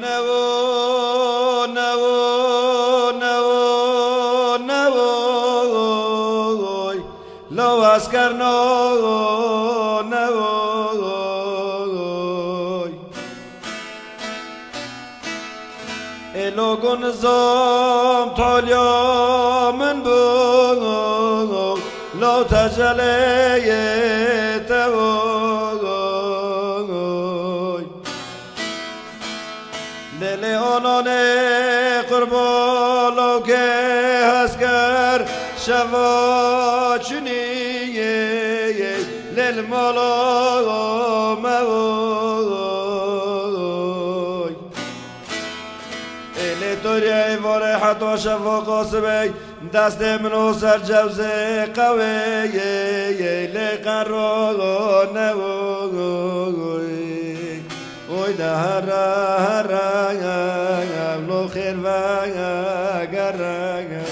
نو نو نو نو لو اسکر نو نو الو نظام طالیا من بو لو تجلیت دل آنان قربان لو که هسکر شوا چنی لیل مالا موی ایلی توری واره حتی شوا قاسبی دست منو سر جوزه قوی لیل قرار نوی اوی ده هرم لو خیر و گرم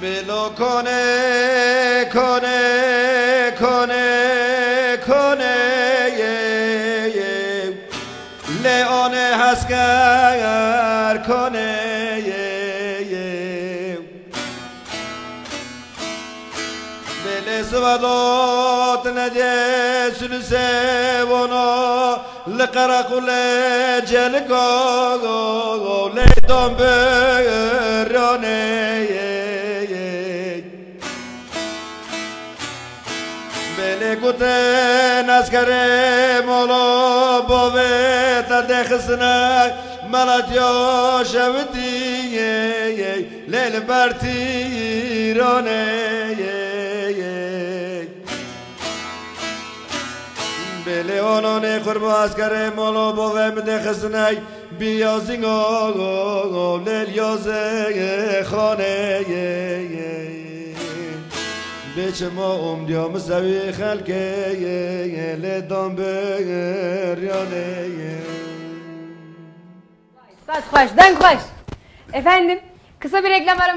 بلو کنه کنه کنه کنه لیان هسکر کنه بل سوادات نجه سلسه ونا لقرق لجلقا لیدان برانه بله گوته نسکره مولا باوه تده خسنه ملت یا شودی لیل برتی رانه بله آنانه خربا اسکره مولا باوه مده خسنه بیازینگا لیل یازه خانه بیچ ما امدیام سوی خلقه لیدان بریانه Saz hoş, dön hoş. Efendim, kısa bir reklam aramı.